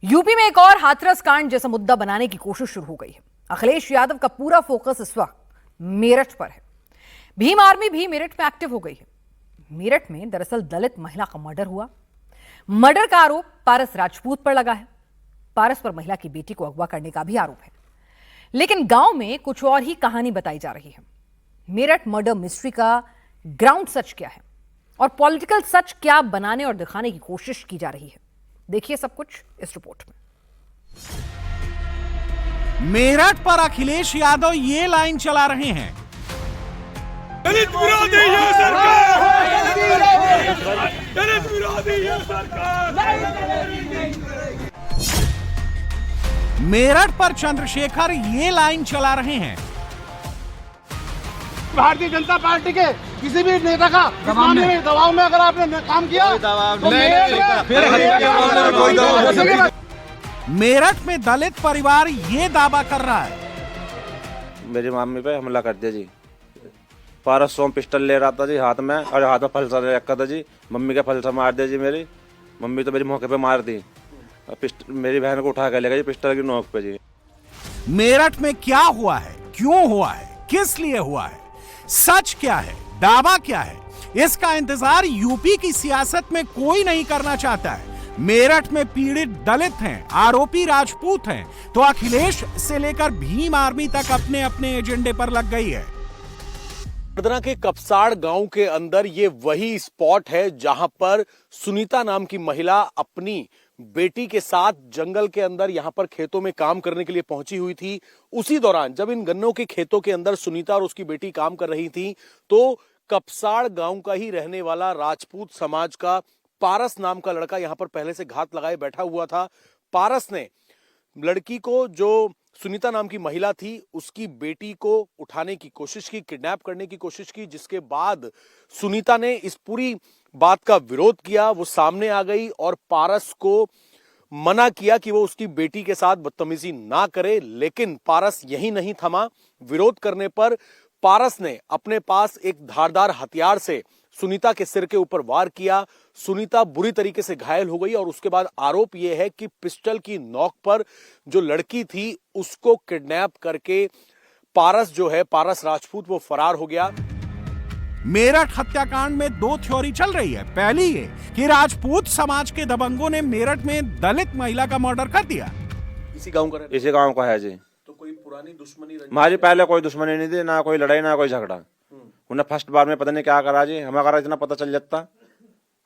UP में एक और हाथरस कांड जैसा मुद्दा बनाने की कोशिश शुरू हो गई है। अखिलेश यादव का पूरा फोकस इस वक्त मेरठ पर है। भीम आर्मी भी मेरठ में एक्टिव हो गई है। मेरठ में दरअसल दलित महिला का मर्डर हुआ। मर्डर का आरोप पारस राजपूत पर लगा है। पारस पर महिला की बेटी को अगवा करने का भी आरोप है। लेकिन गांव में कुछ और ही कहानी बताई जा रही है। मेरठ मर्डर मिस्ट्री का ग्राउंड सच क्या है और पॉलिटिकल सच क्या बनाने और दिखाने की कोशिश की जा रही है, देखिए सब कुछ इस रिपोर्ट में। मेरठ पर अखिलेश यादव ये लाइन चला रहे हैं, दलित विरोधी है सरकार, दलित विरोधी है सरकार। मेरठ पर चंद्रशेखर ये लाइन चला रहे हैं, भारतीय जनता पार्टी के किसी भी नेता का इस मामले में दबाव में अगर आपने काम किया तो मेरठ में दलित परिवार ये दावा कर रहा है। मेरी मम्मी पे हमला कर दिया जी। पारस सोम पिस्टल ले रहा था जी हाथ में, और हाथ में फलसा रखा था जी। मम्मी का फलसा मार दिया जी। मेरी मम्मी तो मेरी मौके पे मार दी। मेरी बहन को उठा कर ले गया जी पिस्टल की नोक पे जी। मेरठ में क्या हुआ है, क्यों हुआ है, किस लिए हुआ है, सच क्या है, दावा क्या है, इसका इंतजार यूपी की सियासत में कोई नहीं करना चाहता है। मेरठ में पीड़ित दलित हैं, आरोपी राजपूत हैं, तो अखिलेश से लेकर भीम आर्मी तक अपने अपने एजेंडे पर लग गई है। बड़दरा के कपसाड़ गांव के अंदर ये वही स्पॉट है जहां पर सुनीता नाम की महिला अपनी बेटी के साथ जंगल के अंदर यहां पर खेतों में काम करने के लिए पहुंची हुई थी। उसी दौरान जब इन गन्नों के खेतों के अंदर सुनीता और उसकी बेटी काम कर रही थी तो कपसाड़ गांव का ही रहने वाला राजपूत समाज का पारस नाम का लड़का यहां पर पहले से घात लगाए बैठा हुआ था। पारस ने लड़की को, जो सुनीता नाम की महिला थी, उसकी बेटी को उठाने की कोशिश की, किडनैप करने की कोशिश की, जिसके बाद सुनीता ने इस पूरी बात का विरोध किया। वो सामने आ गई और पारस को मना किया कि वो उसकी बेटी के साथ बदतमीजी ना करे। लेकिन पारस यही नहीं थमा। विरोध करने पर पारस ने अपने पास एक धारदार हथियार से सुनीता के सिर के ऊपर वार किया। सुनीता बुरी तरीके से घायल हो गई और उसके बाद आरोप यह है कि पिस्टल की नोक पर जो लड़की थी उसको किडनैप करके पारस जो है, पारस राजपूत, वो फरार हो गया। मेरठ हत्याकांड में दो थ्योरी चल रही है। पहली ये कि राजपूत समाज के दबंगों ने मेरठ में दलित महिला का मर्डर कर दिया। इसी गांव का इसी गांव का है जी। तो कोई पुरानी दुश्मनी हमारी पहले कोई दुश्मनी नहीं थी, ना कोई लड़ाई ना कोई झगड़ा। उन्हें फर्स्ट बार में पता नहीं क्या करा जी, हमारा इतना पता चल जाता,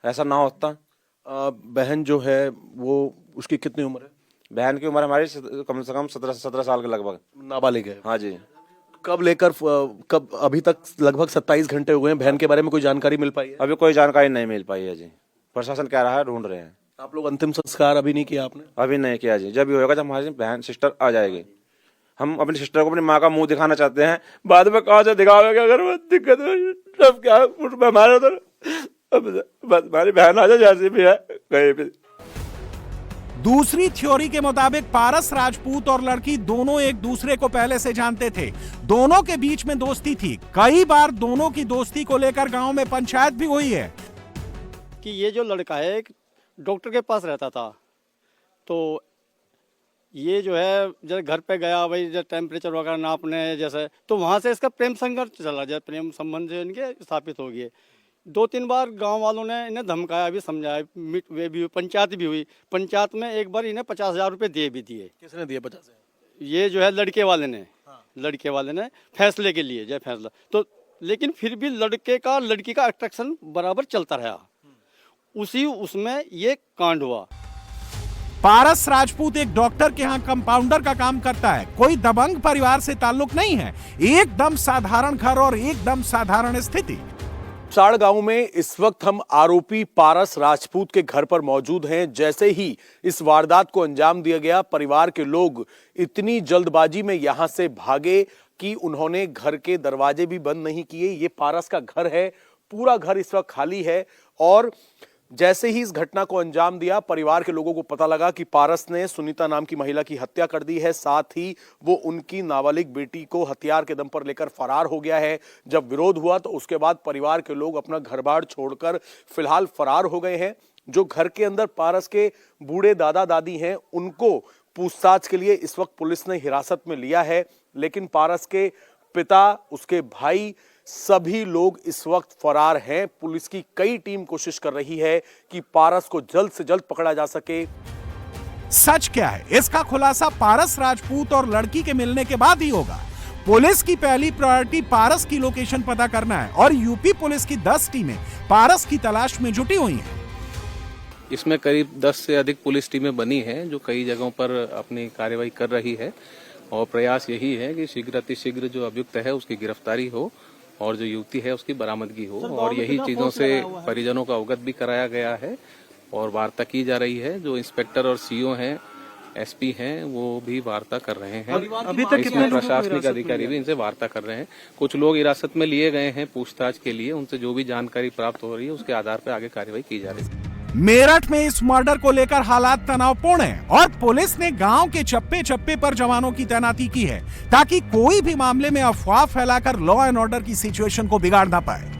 ऐसा ना होता। बहन जो है वो, उसकी कितनी उम्र है? बहन की उम्र हमारी कम से कम 17 साल के लगभग। नाबालिग है। हाँ जी। कब लेकर कब अभी तक लगभग 27 घंटे हो गए हैं, बहन के बारे में कोई जानकारी मिल पाई है? अभी कोई जानकारी नहीं मिल पाई है जी। प्रशासन कह रहा है ढूंढ रहे हैं। आप लोग अंतिम संस्कार अभी नहीं किया आपने? अभी नहीं किया जी। जब भी होगा, जब हमारी बहन सिस्टर आ जाएगी। हम अपनी सिस्टर को अपनी माँ का मुंह दिखाना चाहते हैं। बाद में कहाँ से दिखाओगे? अगर वो दिक्कत है तब क्या हमारे उधर हमारी बहन आ जाए जैसे भी है कहीं भी। दूसरी थ्योरी के मुताबिक पारस राजपूत और लड़की दोनों एक दूसरे को पहले से जानते थे। दोनों के बीच में दोस्ती थी। कई बार दोनों की दोस्ती को लेकर गांव में पंचायत भी हुई है कि ये जो लड़का है एक डॉक्टर के पास रहता था, तो ये जो है जैसे घर पे गया, भाई जैसे टेम्परेचर वगैरह नापने जैसे, तो वहाँ से इसका प्रेम संघर्ष चला जाए, प्रेम संबंध जो इनके स्थापित हो गए। 2-3 बार गांव वालों ने इन्हें धमकाया भी, समझाया, वे भी, पंचायत भी हुई। पंचायत में एक बार इन्हें 50,000 रुपये दिए भी दिए। किसने दिए 50,000? ये जो है लड़के वाले ने। हाँ। लड़के वाले ने फैसले के लिए, जय फैसला तो। लेकिन फिर भी लड़के का लड़की का अट्रैक्शन बराबर चलता रहा। उसमें ये कांड हुआ। पारस राजपूत एक डॉक्टर के यहाँ कंपाउंडर का काम करता है। कोई दबंग परिवार से ताल्लुक नहीं है। एकदम साधारण घर और एकदम साधारण स्थिति। साड़ गांव में इस वक्त हम आरोपी पारस राजपूत के घर पर मौजूद हैं। जैसे ही इस वारदात को अंजाम दिया गया, परिवार के लोग इतनी जल्दबाजी में यहां से भागे कि उन्होंने घर के दरवाजे भी बंद नहीं किए। ये पारस का घर है, पूरा घर इस वक्त खाली है। और जैसे ही इस घटना को अंजाम दिया, परिवार के लोगों को पता लगा कि पारस ने सुनीता नाम की महिला की हत्या कर दी है। साथ ही वो उनकी नाबालिग बेटी को हथियार के दम पर लेकर फरार हो गया है। जब विरोध हुआ तो उसके बाद परिवार के लोग अपना घर बार छोड़कर फिलहाल फरार हो गए हैं। जो घर के अंदर पारस के बूढ़े दादा दादी हैं उनको पूछताछ के लिए इस वक्त पुलिस ने हिरासत में लिया है, लेकिन पारस के पिता, उसके भाई, सभी लोग इस वक्त फरार हैं। पुलिस की कई टीम कोशिश कर रही है कि पारस को जल्द से जल्द पकड़ा जा सके। सच क्या है, इसका खुलासा पारस राजपूत और लड़की के मिलने के बाद ही होगा। पुलिस की पहली प्रायोरिटी पारस की लोकेशन पता करना है और यूपी पुलिस की 10 टीमें पारस की तलाश में जुटी हुई हैं। इसमें करीब 10 से अधिक पुलिस टीमें बनी हैं जो कई जगहों पर अपनी कार्रवाई कर रही है और प्रयास यही है कि शीघ्र अतिशीघ्र जो अभियुक्त है उसकी गिरफ्तारी हो और जो युवती है उसकी बरामदगी हो। और यही चीजों से परिजनों को अवगत भी कराया गया है और वार्ता की जा रही है। जो इंस्पेक्टर और सीओ हैं, एसपी हैं, वो भी वार्ता कर रहे हैं। अभी तक इसमें प्रशासनिक अधिकारी भी इनसे वार्ता कर रहे हैं। कुछ लोग हिरासत में लिए गए हैं पूछताछ के लिए, उनसे जो भी जानकारी प्राप्त हो रही है उसके आधार पर आगे कार्रवाई की जा रही है। मेरठ में इस मर्डर को लेकर हालात तनावपूर्ण हैं और पुलिस ने गांव के चप्पे चप्पे पर जवानों की तैनाती की है ताकि कोई भी मामले में अफवाह फैलाकर लॉ एंड ऑर्डर की सिचुएशन को बिगाड़ ना पाए।